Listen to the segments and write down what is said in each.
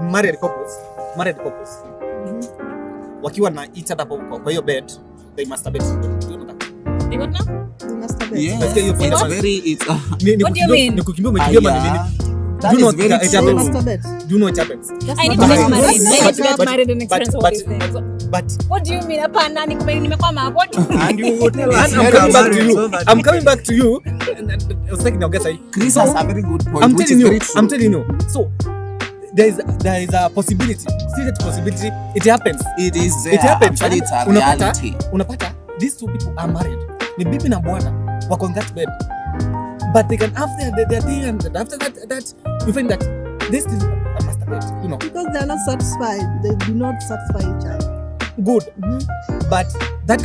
married couples wakiwa na each other kwa hiyo bed, they masturbate. They what now? They masturbate. Yes. Let's get your point. It's very, it's What do you mean? Nikukimbia umekimbia maneno. that Do is not very it They happens. true. masturbate. Do you know it happens? I need not to get nice. married. I need to get But- married and experience all but- these things. But What do you mean? Hapana, nimekwama hapo. And you would tell us I'm when coming you're back to married, you. so that I'm coming back to you. I was thinking, okay, sorry. Chris has a very good point, I'm which telling is you. very true. I'm telling you. So there is a possibility. See that possibility. It happens. It is there. It happens. Actually, it's a reality. Unapata these two people are married. Ni bibi na bwana wako on that bed. But they can have their thing, and after that you find that this is a masturbate, you know. Because they are not satisfied. They do not satisfy each other. Good. But that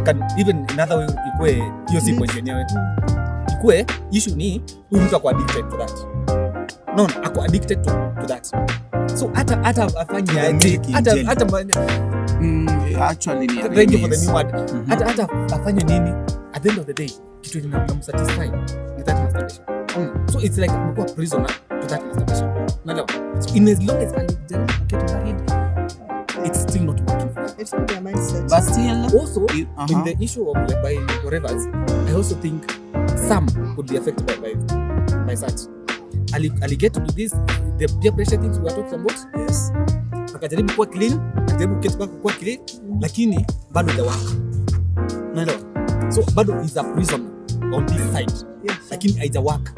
can even another way ikue hiyo si point yenyewe. Ikue issue ni huyu mtu ako addicted to that. No, ako addicted to that. So hata afanye aje, hata Actually, thank you for the new word. Hata afanye nini, at the end of the day kitu inamsatisfy ni that masturbation. So it's like a prisoner to that masturbation. Unaelewa? So in as long as I get married, it's still not working for them. It's not their mindset. But still, Also, in the issue of like by whatever, I also think some could be affected by such. Ali get to do this, the peer pressure things we were talking about. yes. Akajaribu kuwa clean, akajaribu get back kuwa clean, lakini bado hajawaka. Unaelewa? So bado is a prisoner on this side. Yes. Lakini haijawaka.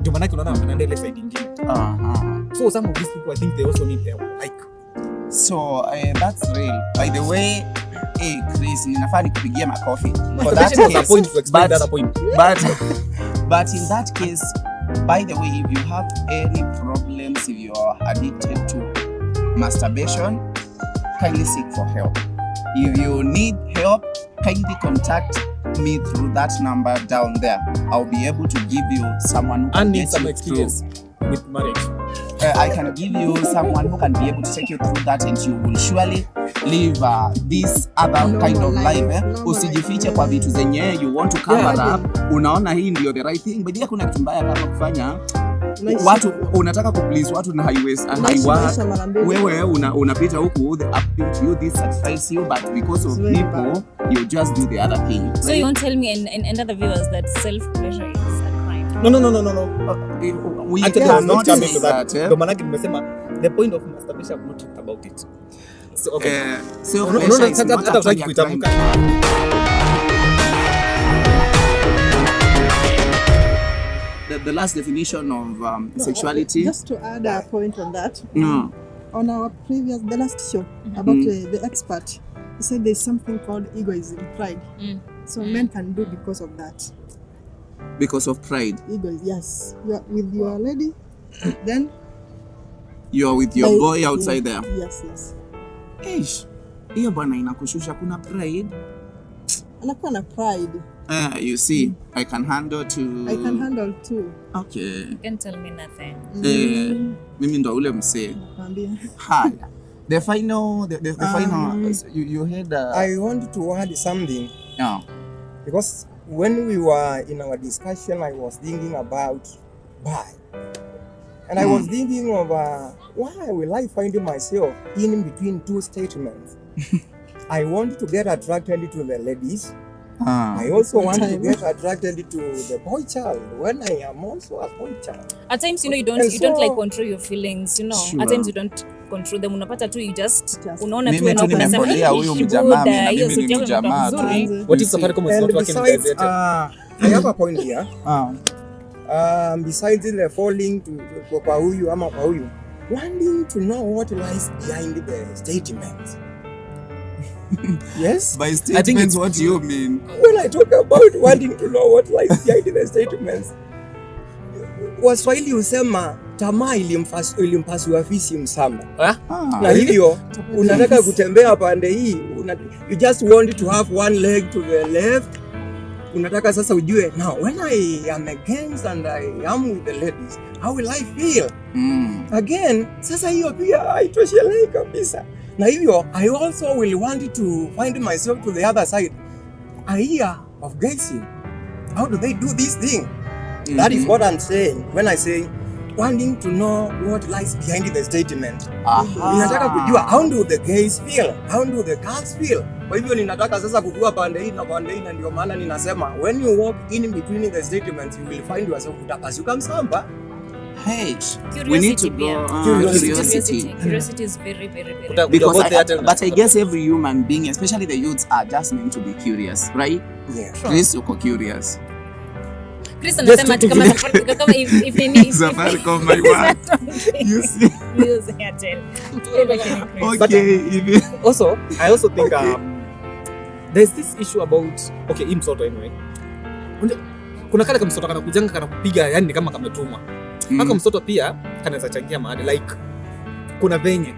Ndio maana unaona wanaenda ile side nyingine. So some of these people, I think they also need help. Like, So that's real. By the way, hey Chris, ninafaa nikupigie makofi for that masturbation was a case. point to explain But- the other point. But in that case, by the way, if you have any problems, if you are addicted to masturbation, kindly seek for help. If you need help, kindly contact me through that number down there. I'll be able to give you someone who can And need get some you experience with marriage. I can give you someone who can be able to take you through that, and you will surely live this other Normal kind of life. life. Normal Usijifiche life. kwa vitu zenye you want to cover Yeah. up. Unaona hii ndio the right thing, but kuna kitu mbaya kama kufanya Unaishi- watu unataka kuplease watu na unaishi haiwa maisha mara mbili. wewe unapita huku the up to you this satisfies you, but because of It's very people you just do the other thing. So you won't tell me and other viewers that self-pleasure is a crime? No. We Actually, I was cannot not coming say to that. that. Ndio maana nimesema the point of masturbation, I've not talked about it. So okay. Self-pleasure is not Hata actually utaki a crime. kuitamka. The last definition of sexuality. Just to add a point on that. No. On our the last show about the expert, he said there's something called egoism, pride. So men can do because of that. Because of pride. Egoism, yes. You are with your lady, then You are with your they- boy outside there. Yes. Eish. Hiyo bwana inakushusha, kuna pride. Anakuwa na pride. You see, I can handle to. I can handle too. Okay. You can't tell me nothing. Mimi ndo ule msee. Nakwambia. Haya. The final you heard I want to add something yeah. because when we were in our discussion, I was thinking about why, and I was thinking of why will I find myself in between two statements. I want to get attracted to the ladies. I also want to get attracted to the boy child when I am also a boy child. At times, you don't like control your feelings, Sure. At times you don't control them. Unapata tu you just unaona tu Mimi tu nimembolea huyu mjamaa, na mimi ni mjamaa tu. What if Safaricom is And not working besides, with I have a point here. Besides the falling to kwa huyu ama kwa huyu, wanting to know what lies behind the statement. Yes? By I think statements, it's- what do you mean? When I talk about wanting to know what lies behind the statements, Waswahili husema tamaa ilimpasua fisi msamba. Na hivyo unataka kutembea pande hii, you just want to have one leg to the left. Unataka sasa ujue, now when I am against and I am with the ladies, how will I feel? Again, sasa hiyo pia haitoshelei kabisa. Na hivyo I also will want to find myself to the other side. A year of guessing. How do they do this thing? That is what I'm saying when I say wanting to know what lies behind the statement. Aha. Ninataka kujua how do the gays feel, how do the girls feel. Kwa hivyo ninataka sasa kujua pande hii na pande hii, na ndio maana ninasema when you walk in between the statements you will find yourself utapasuka msamba. Hey, we need to Curiosity, go. Curiosity. Curiosity is very, very, very. Kuta- Because but I guess every human being, especially the youths, are just meant to be curious, right? Yeah. Chris, uko curious. Chris anasema ati kama kama if any Safaricom, my one. You see? use Airtel. Okay. Also, I also think there's this issue about hii msoto anyway. Kuna kale kamsoto kana kujanga kana kupiga, yani ni kama kametumwa. Haka msoto pia kanaweza changia mahali, like kuna venye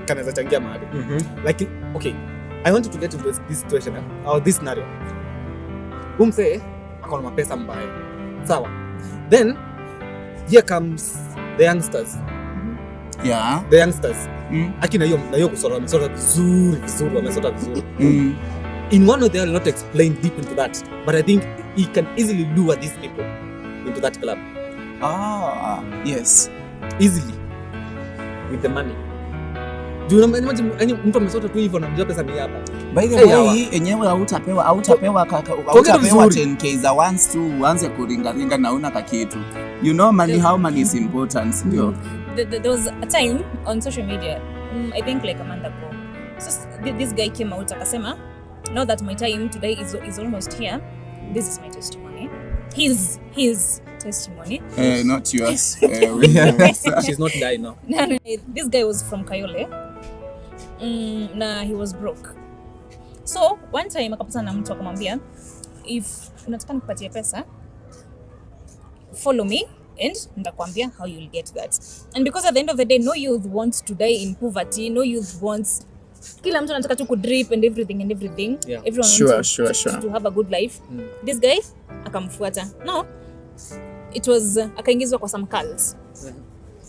kanaweza changia mahali. Like I want you to get into this situation or this scenario. Umse akona mapesa mbaya. Sawa. Then here comes the youngsters. Yeah. The youngsters. Akina hiyo kusora wamesota vizuri, wamesota vizuri. In one way they will not explain deep into that, but I think he can easily lure these people into that club. Yes. Easily. With the money. Do you imagine mtu amesota tu hivyo na mjua pesa ni hapa. By the way, enyewe hautapewa 10k za once tu uanze kuringaringa na una kakitu. You know money, how money is important. There was a time on social media, I think like a month ago. So this guy came out akasema, now that my time today is almost here, this is my testimony. His testimony. Not yours. She's not dying now. No. This guy was from Kayole. Na he was broke. So one time akapata na mtu akamwambia, if unataka nikupatie pesa, follow me and nitakwambia how you'll get that. And because at the end of the day, no youth wants to die in poverty, no youth wants, kila mtu anataka tu kudrip and everything. Yeah. Everyone wants to have a good life. This guy akamfuata. No, it was akaingizwa kwa some cult.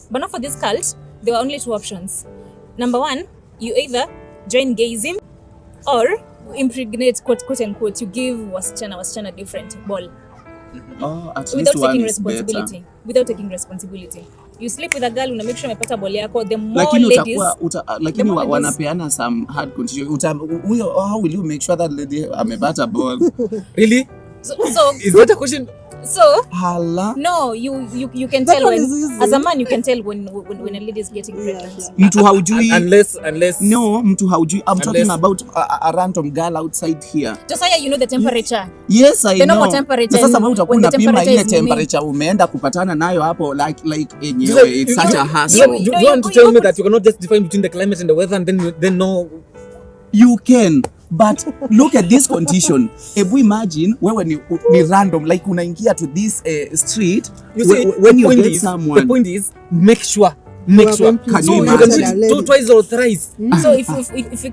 But not for this cult, there were only two options. Number one, you either join gayism or impregnate, quote unquote, you give wasichana different ball. At Without least one taking is responsibility. better. Without taking responsibility. You sleep with a girl, una make sure umepata ball yako, the more Lakini ladies. lakini wanapeana some hard condition. How will you make sure that lady amepata ball? Really? So Is that a question? So Hala. no, you can tell when, as a man you can tell when a lady is getting pregnant. Mtu haujui. Unless No, mtu haujui. I'm talking Unless- about a random girl outside here. Just higher, you know the temperature. Yes, I The know. normal temperature Na sasa and wewe utakuwa when the unapima temperature ile is moving. temperature umeenda kupatana nayo hapo like yenyewe it's such a hassle. Do you want to tell me that you cannot just define between the climate and the weather and then no? You can, but look at this condition. Ebu imagine wewe ni random like unaingia to this street. You see, when you point get is, someone. the point is make sure. Can So you you can imagine? do it twice or thrice. So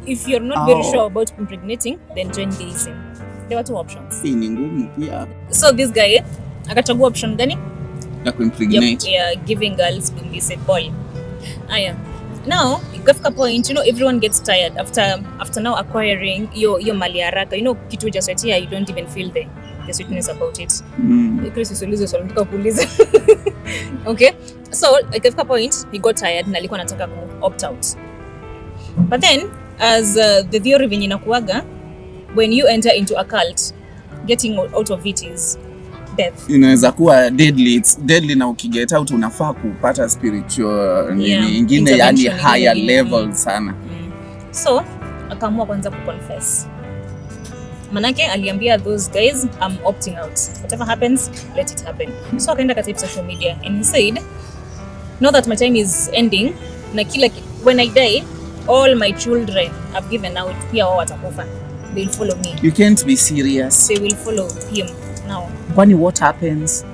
if you're not very sure about impregnating, then join gayism. There were two options. Hii ni ngumu pia So this guy akachagua option gani? ya kuimpregnate. Yeah, giving girls illicit ball. Aya. Now, ikafika point, you know, everyone gets tired after now acquiring your mali haraka. You know, kitu just right here, you don't even feel the sweetness about it. Chris usiulize swali nataka kuuliza. Okay? So, ikafika point, he got tired na alikuwa anataka ku opt out. But then, as the theory venye inakuaga, when you enter into a cult, getting out of it is death. Inaweza kuwa deadly. It's deadly na ukiget out unafaa kupata spiritual ingine yani higher level sana. So, akaamua kwanza kuconfess. Manake aliambia those guys, I'm opting out. Whatever happens, let it happen. So akaenda katika social media and he said, now that my time is ending, na when I die, all my children I've given out, pia wao watakufa. They will follow me. You can't be serious. They will follow him now. Kwani what happens?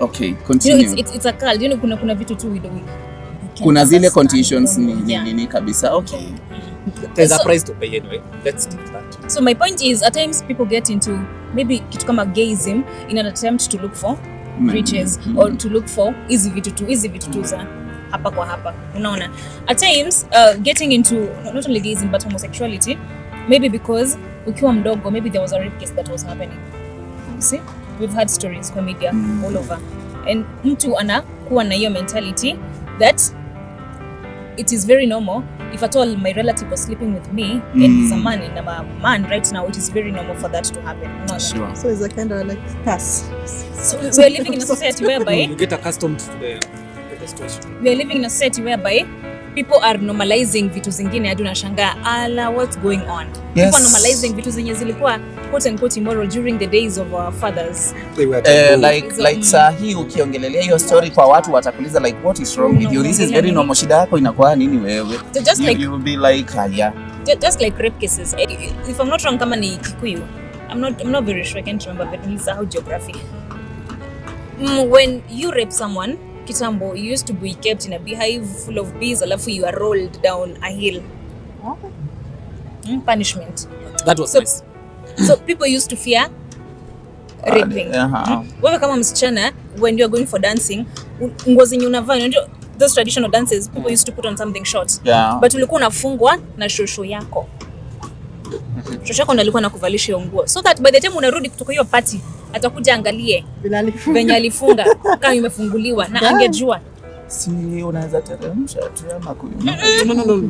Okay, continue. You know, it's a cult. You know, kuna vitu tu we kuna zile conditions ni kabisa. Okay. There's a price to pay anyway. Let's stick to that. So my point is, at times people get into maybe kitu kama gayism in an attempt to look for riches or to look for easy vitu tu za hapa kwa hapa. Unaona? At times getting into not only gayism but homosexuality, maybe because ukiwa mdogo, maybe there was a rape case that was happening. You see? We've had stories kwa media all over. and mtu anakuwa na hiyo mentality that it is very normal. If at all my relative was sleeping with me and he's a man and I'm a man right now, it is very normal for that to happen. No. Sure. So it's a kind of like curse. So we are living in a society whereby you get accustomed to the situation. we are living in a society whereby people are normalizing vitu zingine hadi unashangaa ala what's going on. Yes. People are normalizing vitu zenye zilikuwa quote unquote immoral during the days of our fathers. They were Like saa hii ukiongelelea hiyo story kwa watu watakuuliza like what is wrong with you, this is very normal, shida yako inakuwa nini wewe? Just like you will be like yeah. Just like rape cases. If I'm not wrong, kama ni Kikuyu, I'm not very sure. I can't remember, but it's how geography. When you rape someone, kitambo, you used to be kept in a beehive full of bees, alafu you are rolled down a hill. Punishment. that was nice. So people used to fear raping. Wewe kama msichana, when you are going for dancing, nguo zenye unavaa, unajua those traditional dances, people used to put on something short. Yeah. But ulikuwa unafungwa na shosho yako. Shosho yako ndo alikuwa anakuvalisha hiyo nguo. So that by the time unarudi kutoka hiyo party, atakuja angalie venye alifunga kama imefunguliwa na angejua. Si unaweza teremsha tu ama No.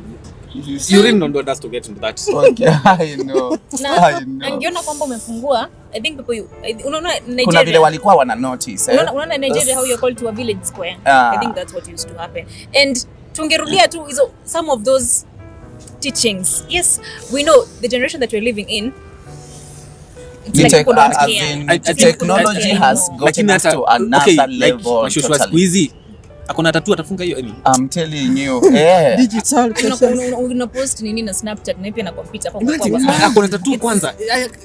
You really don't want us to get into that. Okay, I know. Angeona kwamba umefungua, I think people unaona Nigeria. Kuna vile walikuwa wana notice. Unaona Nigeria how you're called to a village square. I think that's what used to happen. And tungerudia tu hizo some of those teachings. Yes, we know the generation that we're living in. Technology has gotten us to another level. Mashosho siku hizi akona tattoo atafunga hiyo nini? I'm telling you. Digital. Una post nini na Snapchat na pia na computer kwa Akona tattoo kwanza.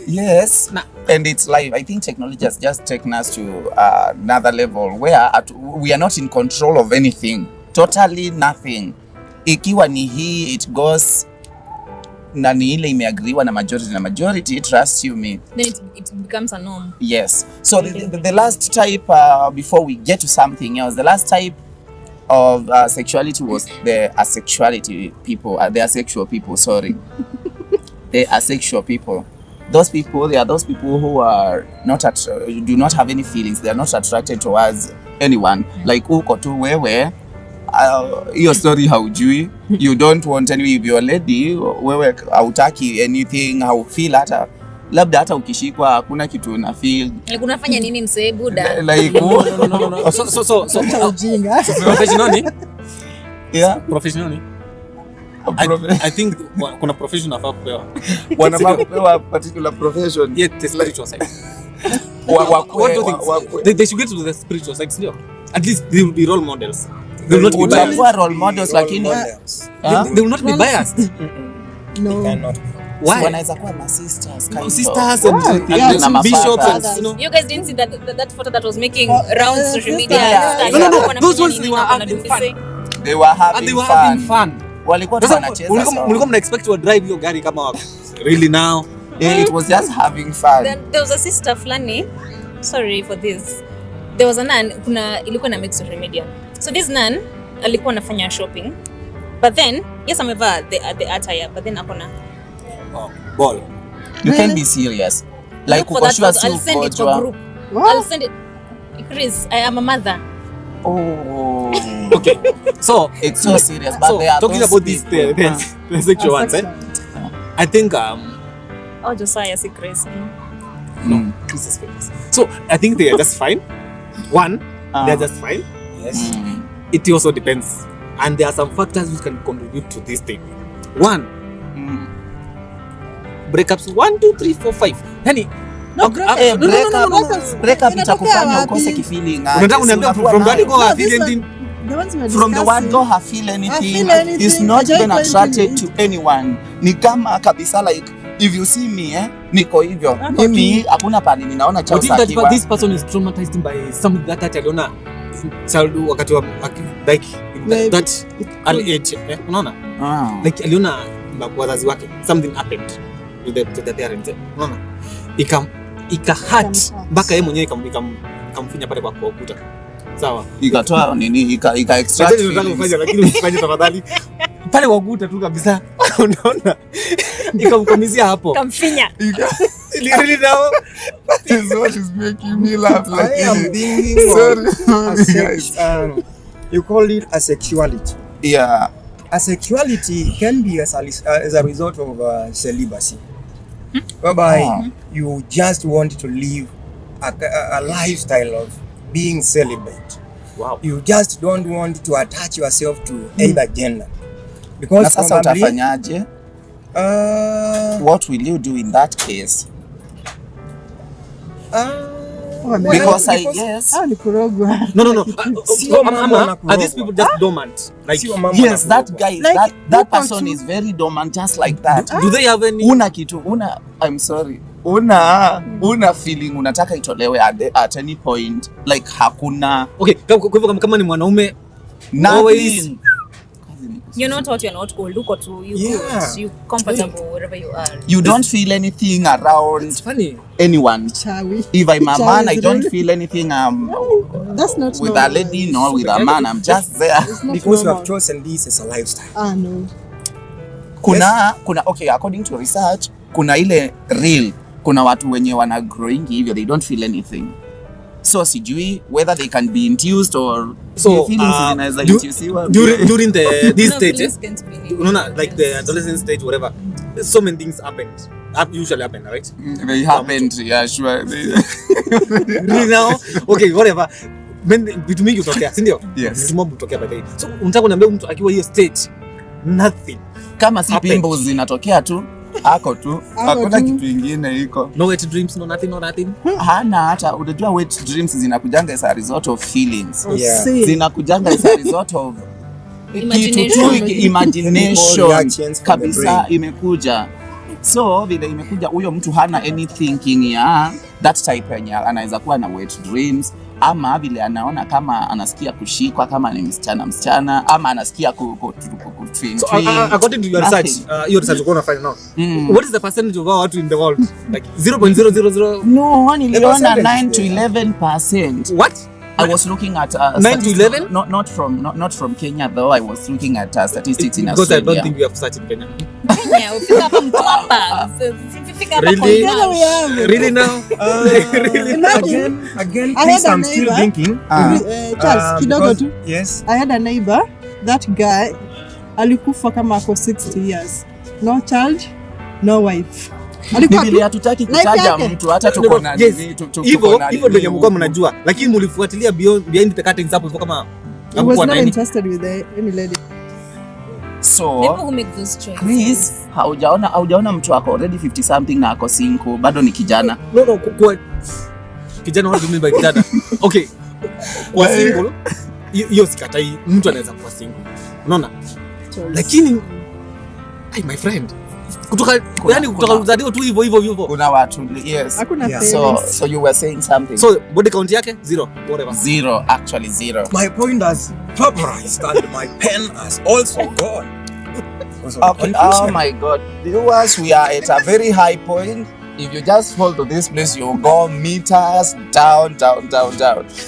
Yes. And it's live. I think technology has just taken us to another level where we are not in control of anything. Totally nothing. Ikiwa ni hii, it goes na ni ile imeagriwa na majority, trust you me. Then it becomes a norm. Yes. So the last type, before we get to something else, the last type of sexuality was the asexuality people, the asexual people, sorry. The asexual people. Those people, they are those people who are do not have any feelings. They are not attracted towards anyone. Like uko tu wewe, your story haujui, you don't want any of your lady, wewe hautaki anything, haufeel hata labda hata ukishikwa hakuna kitu una feel. Like unafanya nini msee buda? Like no. So professionally? Yeah. Professionally? I think kuna profession afaa kupewa. Wanafaa kupewa particular profession. Yeah, the spiritual side. What do you think? They should get to the spiritual side still. At least they will be role models. They will not be biased. Role models lakini they will not be biased. No. Cannot. Why? Wanaweza kuwa na sisters, Sisters and bishops and you know. You guys didn't see that photo that was making rounds social media. Yeah. No. Those ones they were having fun. They were having fun. Walikuwa tu wanacheza. Mlikuwa mna expect to drive hiyo gari kama really now. It was just having fun. Then there was a sister flani. Sorry for this. There was a nun ilikuwa na make social media. So this nun alikuwa anafanya shopping. But then yes amevaa the attire but then akona ball. You can't be serious. Like I'll send it to a group. I'll send it. Chris, I am a mother. Oh. Okay. So it's so serious. But so they are talking about this the sexual ones. I think Josiah see Chris. No, this is famous. So I think they are just fine. One, they are just fine. Yes. It also depends, and there are some factors which can contribute to this thing. One, breakups 1, 2, 3, 4, 5. Yani breakup itakufanya ukose kifeeling. Unataka uniambia from the go have feeling from the word go have feel anything. Is not even attracted to anyone. Ni kama kabisa like if you see me niko hivyo. Mimi hakuna pale ninaona cha usafi. But this person is traumatized by something that aliona child wakati wa like that early age. Unaona? Like aliona wazazi wake something happened to the parents. Unaona? Ika hurt mpaka yeye mwenyewe ikamfinya pale kwa ukuta. Sawa. Ikatoa nini? Ika extract. Lakini usifanye tafadhali. Pale kwa ukuta tu kabisa. unaona ikamkomizia hapo Kamfinya. really now That is what is making me laugh. Like, I am thinking sorry. You call it asexuality. Yeah. Asexuality can be as a result of celibacy, whereby you just want to live a lifestyle of being celibate. wow You just don't want to attach yourself to either gender. Because Na sasa probably, utafanyaje? What will you do in that case? Because I guess Ni kurogwa. no Sio mambo na are these people just dormant like Sio mambo yes, na that guy, Like, that look person at is very dormant, just like that. do they have any I'm sorry, una feeling unataka itolewe at any point, like hakuna okay kwa hivyo kama ni mwanaume nothing. You're not what you're not cold. Look at you. Yeah. Good. You comfortable wherever you are. You don't feel anything around it's funny anyone. Chawi. If I'm a Chawi man, I is don't really- feel anything That's not with normal. a lady nor with a man. I'm just there. It's not because you normal. have chosen this as a lifestyle. No. Kuna okay, according to research, kuna ile real, kuna watu wenye wana growing hivyo, they don't feel anything. So sijui whether they can be induced or so feelings zinaweza du- induciwa. during this No, stage feelings can't be needed. unaona like the adolescent stage whatever so many things usually happen right They happened, yeah, sure. really now okay whatever vitu mingi utokea si ndio Yes. vitu mob utokea by the way so unataka kuniambia mtu akiwa hiyo stage nothing Kama si Happened. pimples zinatokea tu, ako tu, hakuna tu. kitu ingine iko. no wet dreams no nothing Hana hata, unajua wet dreams zinakujanga as a result of feelings. Yeah. See. Zinakujanga as a result of Imagination. kitu tu, imagination Reactions from the kabisa brain. imekuja. So vile imekuja, huyo mtu hana any thinking ya that type yenye anaweza kuwa na wet dreams, ama vile anaona kama anasikia kushikwa kama ni msichana ama anasikia so according to your research your research uko unafanya now what is the percentage of our watu in the world like 0.000 No, niliona percentage 9 to 11%. what I was looking at 9 to 11? not from Kenya though. I was looking at statistics in because I Australia. don't think we have such in Kenya Kenya, ufika hapa Mtwapa. Ufika hapa Really? Koinange. Together we have. really now really Again, I had please, a I'm still neighbor. thinking. Charles, kidogo Because- tu. Yes. I had a neighbor, that guy alikufa kama ako 60 years. No child, no wife. Alikuwa Biblia hatutaki Life kutaja yake. mtu hata tuko na Yes. nini, tuko hivyo na hivyo ndio nini mlikuwa huku. mnajua lakini mlifuatilia behind the curtains hapo hivyo kama he was hakukuwa not na any interested with any lady. People So who make those choices. Chris, haujaona mtu ako already 50 something na ako single, bado ni kijana. no kwa kijana what do you mean by kijana okay kwa single hiyo sikatai mtu anaweza kuwa single unaona lakini my friend kutoka uzalio tu hivyo Kuna watu, yes. Hakuna Yeah. feelings. So you were saying something. so body count yake zero whatever Zero, actually zero. My point has vaporized and my pen has also gone. Because of the Okay. confusion. Oh my God, viewers, we are at a very high point. If you just fall to this place, you go meters down.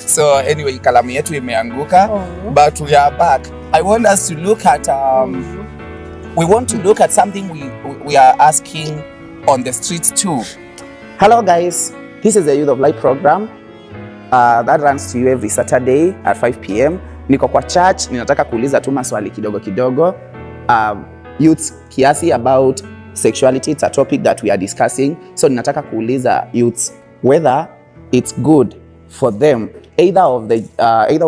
So anyway, kalamu yetu imeanguka, Oh. but we are back. I want us to look at we want to look at something we are asking on the streets too. Hello guys, this is the Youth of Light program that runs to you every Saturday at 5 p.m. Niko kwa church, ninataka kuuliza tu maswali kidogo. Youths kiasi about sexuality. It's a topic that we are discussing. So ninataka kuuliza youths whether it's good for them, either of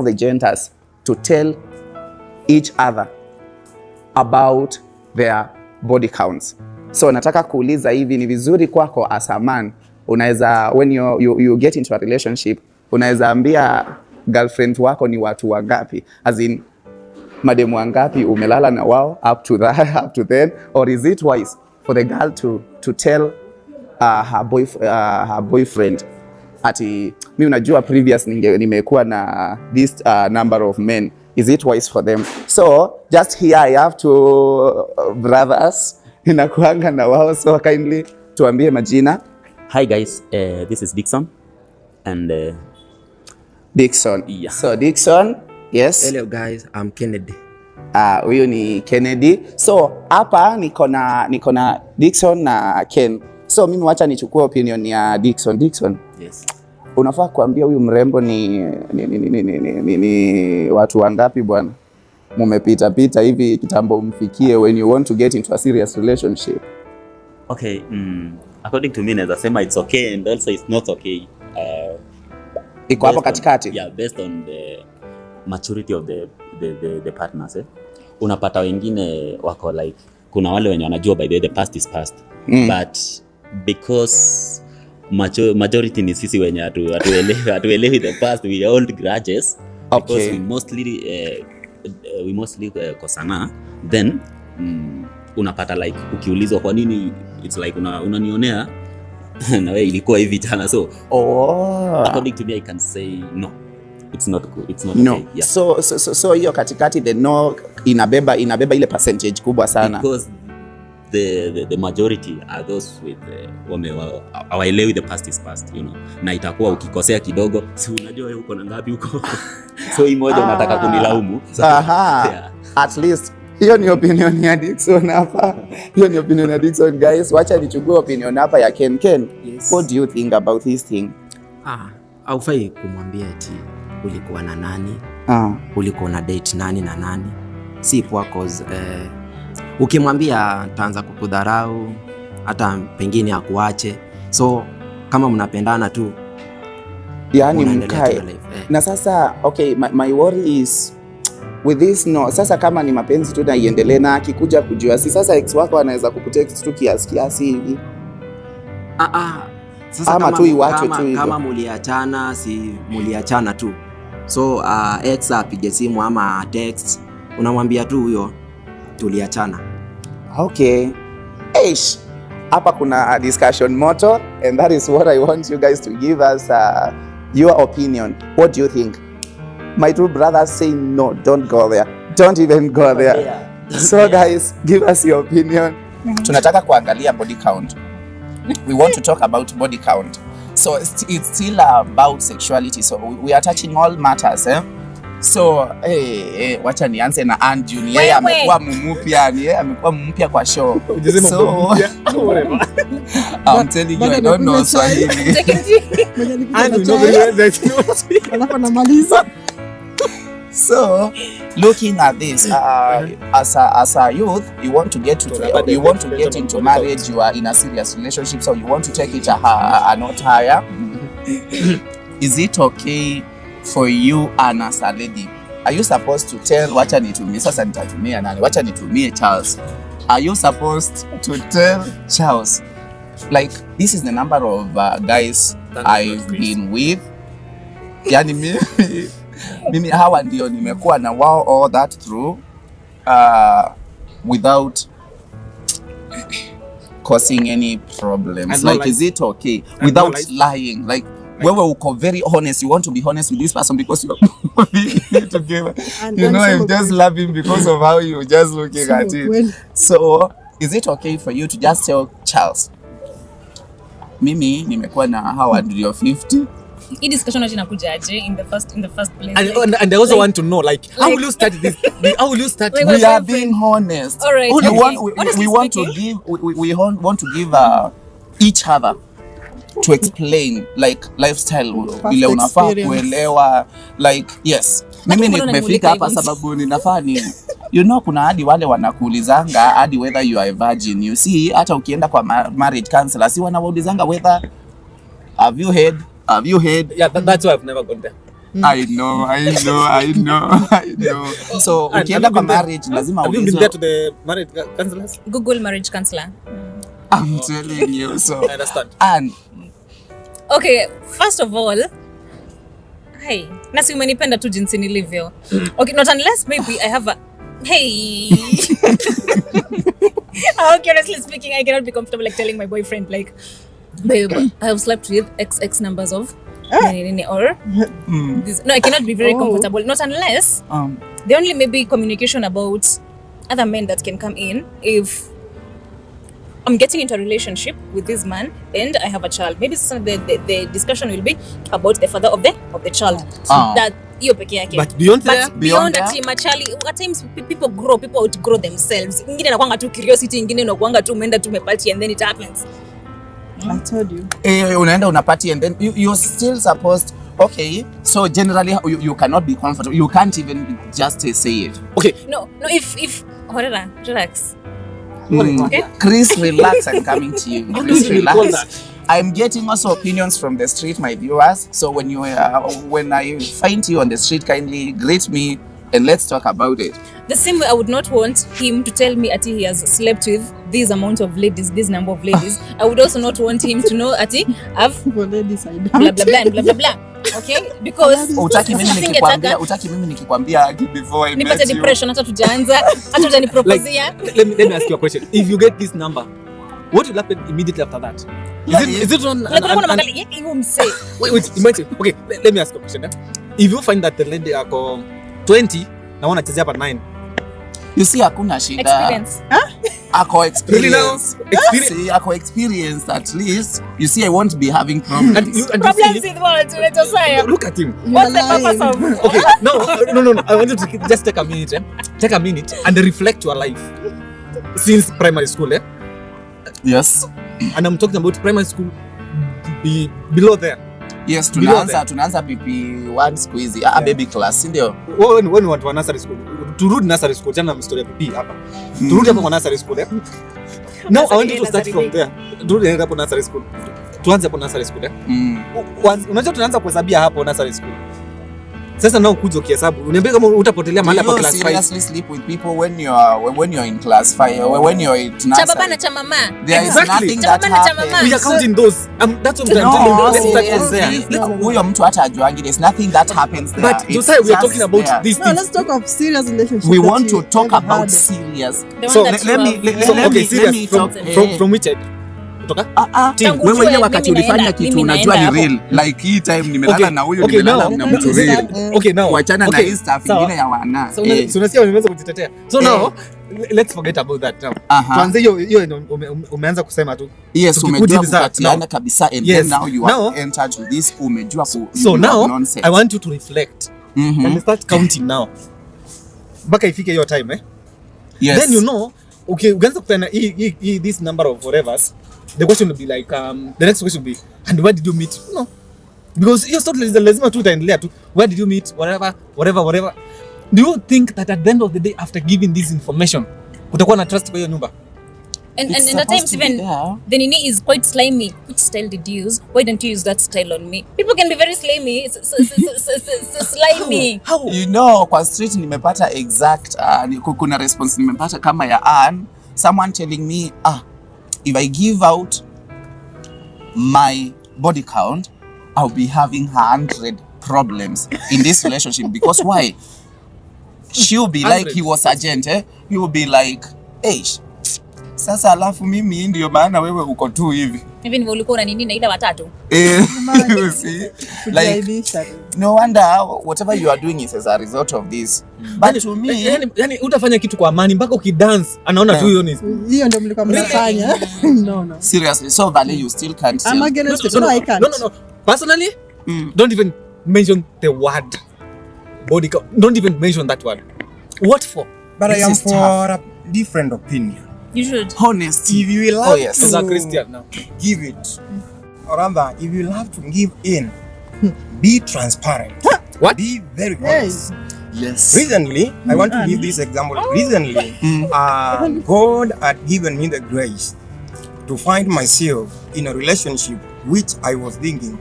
the genders, to tell each other about their body counts. So nataka kuuliza hivi, ni vizuri kwako as a man, unaweza when you get into a relationship, unaweza ambia girlfriend wako ni watu wangapi, as in mademu wangapi umelala na wao up to then, or is it wise for the girl to tell her boyfriend ati mi unajua previous nimekuwa na this number of men, is it wise for them? So just here I have two brothers inakuanga na wao, so kindly tuambie majina. Hi guys, this is Dixon and Dixon. Yeah. So Dixon, yes. Hello guys, I'm Kennedy. huyu ni Kennedy. So hapa niko na Dickson na Ken. So mimi wacha nichukue opinion ya Dickson. Dickson, Yes. unafaa kuambia huyu mrembo ni watu wangapi bwana? Mumepita hivi kitambo mfikie when you want to get into a serious relationship. Okay, according to me, naweza sema it's okay and also it's not okay. Iko hapo katikati. Yeah, based on the maturity of the partners. Unapata wengine wako like, kuna wale wenye wanajua by the way the past is past. But because majority ni sisi wenye hatuelewi the past, we hold grudges. Okay. Because we mostly kosana, then unapata like ukiulizwa kwa nini, it's like unanionea na wewe ilikuwa hivi jana. So according to me I can say no, it's not good, it's not no. okay. Yeah. So hiyo katikati the no inabeba ile percentage kubwa sana. Because the majority are those with hawaelewi the past is past, you know. Na itakuwa ukikosea kidogo, si unajua wewe uko na ngapi huko. So hii moja unataka kunilaumu. So, yeah. At least hiyo ni opinion ya Dickson hapa. Hiyo ni opinion ya Dickson, guys. Wacha nichukue opinion hapa ya Ken. Yes. What do you think about this thing? Haufai kumwambia eti ulikuwa na nani, ulikuwa na date nani na nani. Si poa cause ukimwambia ataanza kukudharau, hata pengine akuache. So kama mnapendana tu, yani mkae. Na sasa okay, my worry is with this no. Sasa kama ni mapenzi tu na iendelee, na akikuja kujua, si sasa ex wako anaweza kukutext tu kiasi hivi. Sasa ama tu iwache tu hivyo. Kama muliachana, si muliachana tu. So ex apige simu ama text, unamwambia tu huyo tuliachana. Okay. Eish. Hapa kuna discussion moto, and that is what I want you guys to give us your opinion. What do you think? My two brothers say no, don't go there. Don't even go there. So guys, give us your opinion. Tunataka kuangalia body count. We want to talk about body count. So it's still about sexuality. So we are touching all matters, eh? So wacha nianze na Andrew. Yeye amekuwa mmpya kwa show. So I'm telling you, I don't know Swahili. So looking at this, as a youth, you want to get into marriage. You are in a serious relationship, so you want to take it a not higher. Is it okay for you and as a lady? Are you supposed to tell wacha nitumie sasa nitatumia nani? Wacha nitumie Charles. Are you supposed to tell Charles? Like, this is the number of guys I've been with. Yani mimi hawa ndio nimekuwa na wao all that through without causing any problems. Like, is it okay without lying? Like, wewe uko very honest, you want to be honest with this person because you are being together. You know, I'm just laughing because of how you're just looking at it. So, is it okay for you to just tell Charles, mimi nimekuwa na hawa ndio 50? Hii discussion inakuja aje in the first place? And I also want to know, like, how will you start this? How will you start? Wait, We are being honest. All right. We want to give each other to explain like lifestyle ile unafaa kuelewa, like yes. Mimi nimefika hapa sababu ninafaa ni you know, kuna hadi wale wanakuulizanga hadi whether you are a virgin. You see, hata ukienda kwa marriage counselor, si wanaulizanga whether have you heard. Yeah, that's why I've never gone there. I know. So ukienda kwa marriage lazima have you been there to the marriage counselors? Google marriage counselor. I'm telling you. So I understand. And okay, first of all, hey, nasi umenipenda tu jinsi nilivyo. Okay, not unless maybe I have a hey. Okay, honestly speaking, I cannot be comfortable like telling my boyfriend like, babe, I have slept with XX numbers of or this. No, I cannot be very comfortable. Not unless the only maybe communication about other men that can come in if I'm getting into a relationship with this man and I have a child. Maybe the discussion will be about the father of the child. So hiyo peke yake. But beyond there, beyond that machali, at times people grow, people outgrow themselves. Ingine inakuanga tu curiosity, ingine inakuanga tu umeenda tu umepati and then it happens. I told you. Unaenda unapati and then you're still supposed, okay, so generally you cannot be comfortable. You can't even just say it. Okay. No, if whatever, relax. Okay. Chris, relax. I'm coming to you. Chris, relax. I'm getting also opinions from the street, my viewers. So when I find you on the street, kindly greet me and let's talk about it. The same way I would not want him to tell me Ati he has slept with this amount of ladies, this number of ladies. I would also not want him to know Ati I've ladies I don't. blah blah blah and blah blah blah. Okay? Because utaki mimi nikikwambia before I met nipate depression hata tujaanza, hata utanipropozea. Let me ask you a question. If you get this number, what will happen immediately after that? Is it on Like kuna mangali yake hiyo mse. Wait, imagine. Okay, let me ask you a question. If you find that the lady ako 20 na wanachezea hapa 9. You see hakuna shida. Experience. Ako experience. Experience. See, ako experience at least. You see I won't be having problems. And Problems with what? look at him. What's the purpose of? Okay, no. I want you to just take a minute. Take a minute and reflect your life since primary school. Yes. And I'm talking about primary school below there. Yes, tunaanza PP1 siku hizi. Baby class, ndio. When you want to nursery school, turudi nursery school, jana mstoria PP hapa. Turudi hapo nursery school. Now I want you to start from there. Turudi hapo nursery school. Tuanze hapo nursery school. Unajua tunaanza kuhesabia hapo nursery school. Sasa nao kuja ukihesabu. Uniambia kama utapotelea mahali hapa class 5. You seriously sleep with people when you're in class 5 when you're in nursery. Cha baba na cha mama. There is nothing that happens. We are counting those. That's what I'm telling you. Let's start from there. Huyo mtu hata ajuangi. There's nothing that happens there. But you say we are talking about these No, things. let's talk of serious relationships. We want to talk about serious. So let me serious talk. From which end? Kutoka? Wewe ile wakati ulifanya kitu unajua ni real. Like hii time nimelala na huyu nimelala na mtu real. Okay, now. Kuachana na hii stuff ingine ya wana. So unasikia unaweza kujitetea. So now let's forget about that now. Tuanze hiyo umeanza kusema tu. Yes, umejua kukatiana kabisa and then now you are entered with this umejua so now I want you to reflect and start counting now. Baka ifike your time Yes. Then you know, okay, ukianza kupena this number of whatevers, the question will be like the next question will be, and where did you meet? No. Because your story is lazima tu itaendelea tu. Where did you meet? Whatever. Do you think that at the end of the day after giving this information kutakuwa na trust kwa hiyo nyumba? And at times even the nini is quite slimy. Which style did you use? Why don't you use that style on me? People can be very slimy. Slimy. How? You know, kwa street nimepata exact kuna response nimepata kama ya Ann, someone telling me if I give out my body count I'll be having 100 problems in this relationship because why? She'll be 100. Like he was agent he will be like sasa alafu mimi ndio maana wewe uko tu hivi. Hivi ndivyo ulikuwa na nini naida watatu? You see? Like no wonder whatever you are doing is as a result of this. But to me yani utafanya kitu kwa amani mpaka ukidance anaona tu hiyo ni. Hiyo ndio mlikuwa mnafanya. No. Seriously, so Valley you still can't I'm against it. No, I can't. No. Personally, don't even mention the word body count. Don't even mention that word. What for? But I am for a different opinion. You should. Honesty. If you will have As a Christian now. give it, or rather, if you will have to give in, be transparent. What? Be very honest. Yes. Recently, I want to give this example. Recently, God had given me the grace to find myself in a relationship which I was thinking,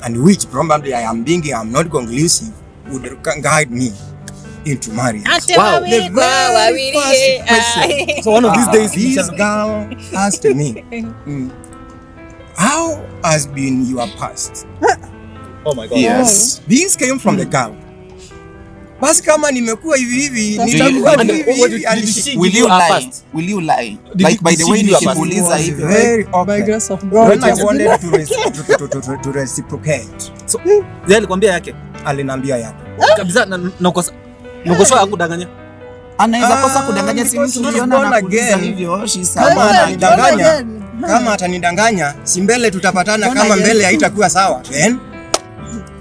and which probably I am thinking I'm not conclusive, would guide me into marriage. Wow. The very first question. So one of these days this girl asked me, how has been your past? Oh my God. Yes. This came from the girl. Basi kama nimekuwa hivi nitakuwa hivi. Will you lie? Like by the way nikikuuliza hivi. Very by grace of God. When I wanted to reciprocate. So yeye alikwambia yake? Aliniambia yake. Kabisa nakosa hakudanganya. Anaweza kosa kudanganya si mtu uliona na kuuliza hivyo. Kama atanidanganya si mbele tutapatana kama mbele haitakuwa sawa. Then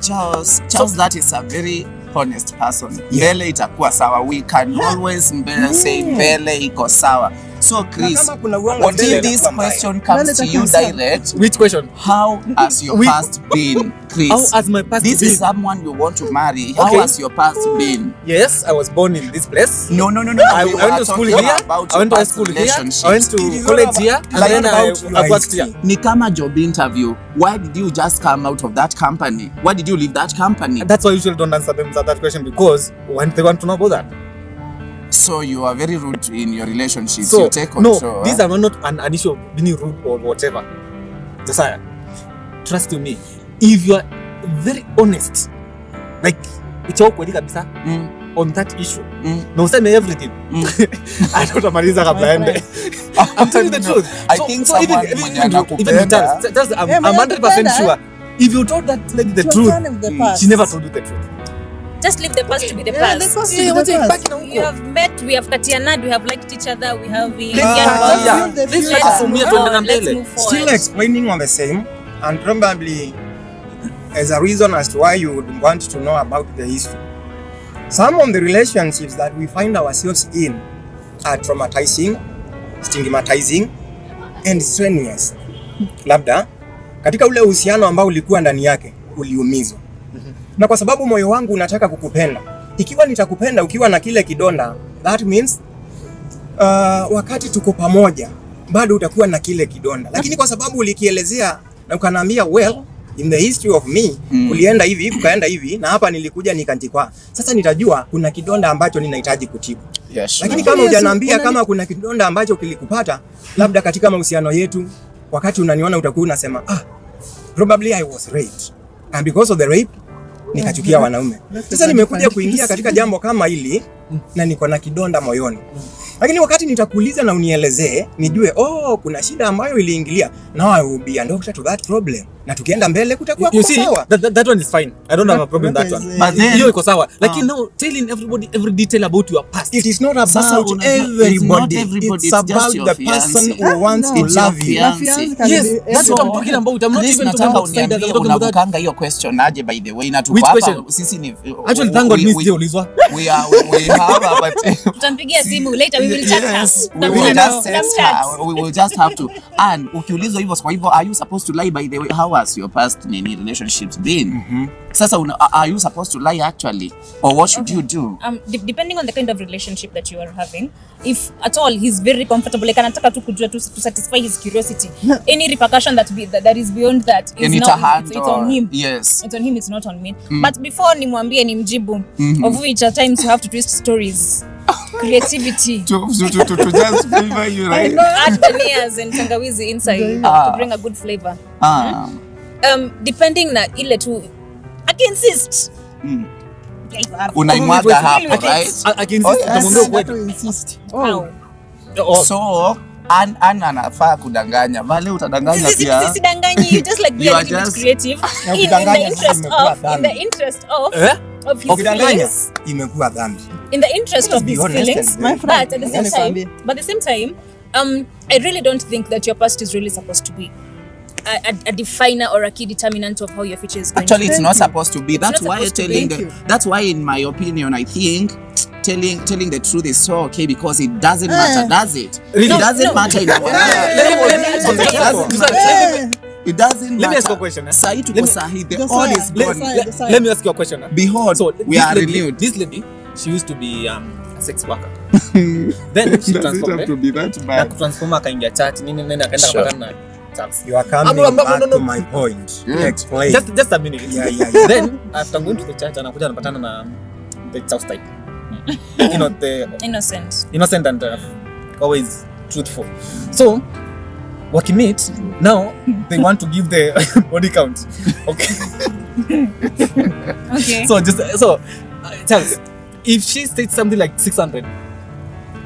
Charles, that is a very honest person. Mbele itakuwa sawa. We can always say mbele iko sawa. So Chris, what if this question comes to you direct? Which question? How has your past been, Chris? How has my past been? This is someone you want to marry. How has your past been? Yes, I was born in this place. No. I went to school here. I went to high school here. I went to college here. And then I worked here. Ni kama job interview. Why did you just come out of that company? Why did you leave that company? That's why I usually don't answer them that question, because when they want to know about that. So you are very rude in your relationships. You take control. No, these are not an issue of being rude or whatever. Josiah, trust me. If you are very honest, like ukweli kabisa on that issue, no useme everything. I don't amaliza kabla ende. I'm telling you the truth. I think so even I'm 100% sure. If you told that lady the truth, she never told you the truth. Just leave the past to be the past. You have met, we have katiana, we have liked each other, we have let's move forward. Still explaining on the same, and probably as a reason as to why you would want to know about the history. Some of the relationships that we find ourselves in are traumatizing, stigmatizing and strenuous. Labda katika ule uhusiano ambao ulikuwa ndani yake uliumizwa. Na kwa sababu moyo wangu unataka kukupenda. Ikiwa nitakupenda ukiwa na kile kidonda, that means wakati tuko pamoja bado utakuwa na kile kidonda. Lakini kwa sababu ulikielezea na ukaniambia well, in the history of me, ulienda hivi, ukaenda hivi na hapa nilikuja nikajikwa. Sasa nitajua kuna kidonda ambacho ninahitaji kutibu. Yes. Lakini kama hujaniambia kama kuna kidonda ambacho kilikupata labda katika mahusiano yetu, wakati unaniona utakuwa unasema probably I was raped. And because of the rape nikachukia wanaume. Sasa nimekuja kuingia katika jambo kama hili na niko na kidonda moyoni. Lakini wakati nitakuuliza na unielezee, nijue kuna shida ambayo iliingilia. Now I will be a doctor to that problem. Na tukienda mbele kutakuwa sawa. That one is fine. I don't have a problem with that one. But then hiyo iko sawa. Like now telling everybody every detail about your past. It is not about everybody. It's about the person who wants to love you. Yes, that's what I'm talking about. I'm not even talking about side. I'm talking about unakanga hiyo question aje by the way na tuko hapa sisi ni actually thank God mimi siulizwa. We have but tutampigia simu later we will chat us. We will just have to. And ukiulizwa hivyo kwa hivyo are you supposed to lie by the way? How has your past relationships been? Sasa are you supposed to lie actually, or what should you do? Depending on the kind of relationship that you are having, if at all he's very comfortable, like anataka tu kujua to satisfy his curiosity, any repercussion that is beyond that is it's on him. Yes, it's on him, it's not on me. But before nimwambie nimjibu, of which at times you have to twist stories. Creativity to just flavor you, right? Add bananas and tangawizi inside to bring a good flavor. Depending na ile tu I can insist. Unaimwaga hapo, right? I can insist. So anafaa kudanganya. Vale utadanganya pia. Sisi danganyi, you just like be a bit creative in the interest of his feelings. Imekuwa dhambi. In the interest of his feelings, but at the same time, I really don't think that your past is really supposed to be a definer or a key determinant of how your future is going. Actually, it's not supposed to be. That's why in my opinion, I think telling the truth is so okay, because it doesn't matter, does it? Really? It doesn't matter in our It doesn't matter. Let me ask you a question. All is gone. Let me ask you a question. Behold, so we are renewed. This lady, she used to be a sex worker. Then she transformed. To be that bad. Transform akaingia chat nini akaenda kupatana na chats. You are coming back to my point. Explain. Just a minute. Yeah. Then after going to the chat anakuja anapatana na the South type. You know, the innocent and always truthful. So wakimit now they want to give the body count. Okay. So Charles, if she said something like 600,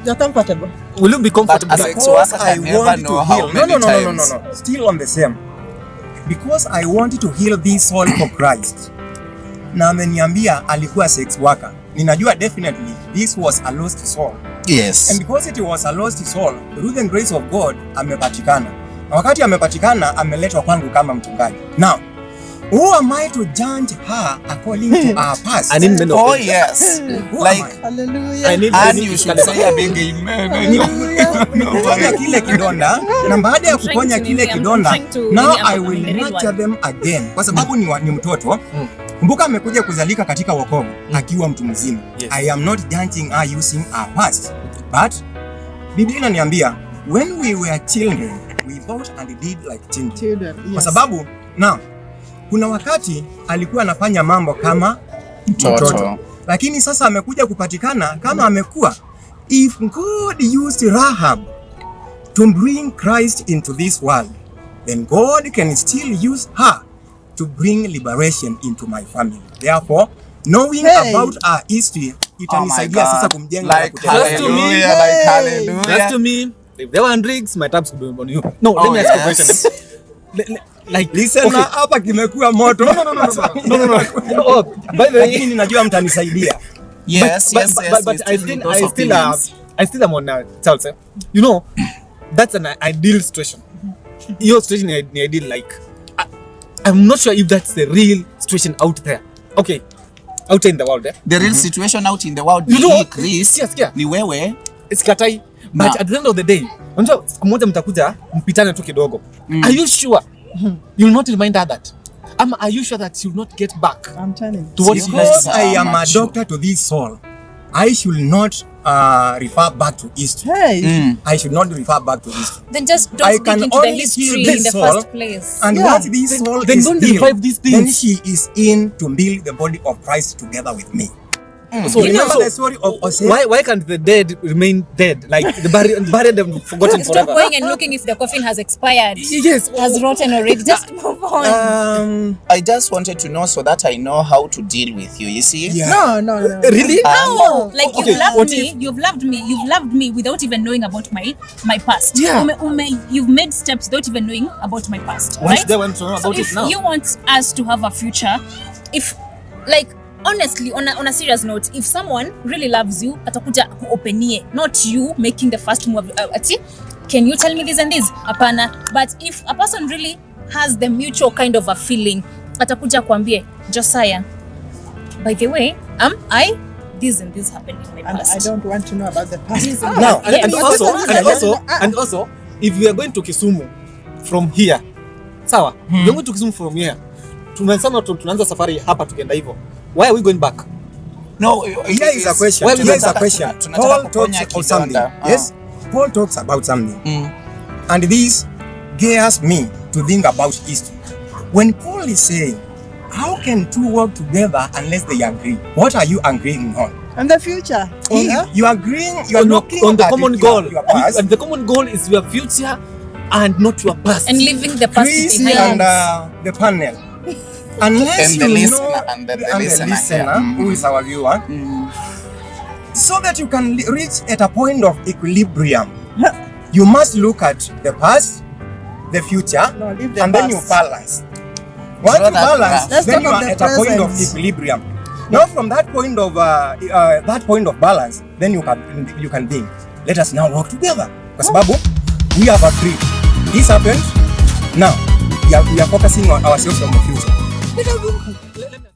you're comfortable. Will you be comfortable? Because I want to heal. No. Still on the same. Because I wanted to heal this soul for Christ. Na ameniambia alikuwa sex worker. Ninajua definitely this was a lost soul. Yes. And because it was a lost soul, through the grace of God amepatikana. Na wakati amepatikana ameletwa kwangu kama mchungaji. Now, Who am I to judge her according to our past? I need men of Oh faith. yes. Who am Like Hallelujah. I need and you should say a big amen. kuponya kile kidonda na baada ya kuponya kile kidonda, now I will nurture them again, kwa sababu ni mtoto. Kumbuka amekuja kuzalika katika wokovu akiwa mtu mzima. Yes. I am not judging her using our past, but Biblia inaniambia when we were children we thought and did like children. Kwa sababu now kuna wakati alikuwa anafanya mambo kama mtoto, lakini sasa amekuja kupatikana kama amekuwa. If God used Rahab to bring Christ into this world, then God can still use her to bring liberation into my family. Therefore, knowing about our history itanisaidia sasa kumjenga. Like hallelujah, like hallelujah. Just to me, if there were rigs, my tabs could be on you. No, let me ask you a question. Like, listen, okay. Hapa kimekuwa moto. No. Oh, by the way, Lakini ninajua mtanisaidia. Yes, but I still am on Charles. You know, that's an ideal situation. Your situation is ideal. Like, I'm not sure if that's the real situation out there. Okay, out there in the world. The real situation out in the world. You know, Chris, yes, ni wewe. It's katai. But at the end of the day, unajua siku moja mtakuja mpitane tu kidogo. Are you sure you'll not remind her that? Are you sure that you'll not get back? I'm telling to what Because I am a doctor to this soul, I should not refer back to history. I should not refer back to history. Then just I don't can speak into the only history heal in this the soul, first place. And once this soul then is don't healed, revive these things. then she is in to build the body of Christ together with me. So Remember the story of Hosea? why can't the dead remain dead? Like the buried and forgotten Stop forever. going and looking if the coffin has expired. Yes. Has rotten already. Just move on. I just wanted to know so that I know how to deal with you. You see? Yeah. No. Really? No, like Okay, you've loved me without even knowing about my past. Yeah. You've made steps without even knowing about my past. Once Right? they want to know So about if it now. you want us to have a future, if like honestly on a serious note, if someone really loves you, atakuja kuopenie, not you making the first move. Ati, can you tell me this and this? Apana. But if a person really has the mutual kind of a feeling, atakuja kuambie, Josiah, by the way, this and this happened in my And past. I don't want to know about the past. This and Now, that. and also, if we are going to Kisumu from here, sawa, we are going to Kisumu from here. Tunaanza safari hapa tukienda hivyo. Why are we going back? No, Here is a question. Why we Here is a tunataka- question. tunataka Paul kuponya talks about something. kidonda. Yes? Paul talks about something. And this gears me to think about history. When Paul is saying, how can two work together unless they agree? What are you agreeing on? And the future. If you are agreeing, you are looking on the at common your goal. past. And the common goal is your future and not your past. And leaving the past Chris behind. and the panel. Unless And the you listener, know and the listener, listener, who is our viewer, so that you can reach at a point of equilibrium, you must look at the past, the future, No, leave the and then you past. balance. Once Draw you that balance, graph. Let's then talk you of are the at a point of present. equilibrium. Now, from that point of balance, then you can think. Let us now work together. Kwa sababu we have agreed. This happened. Now we are focusing on ourselves on the future.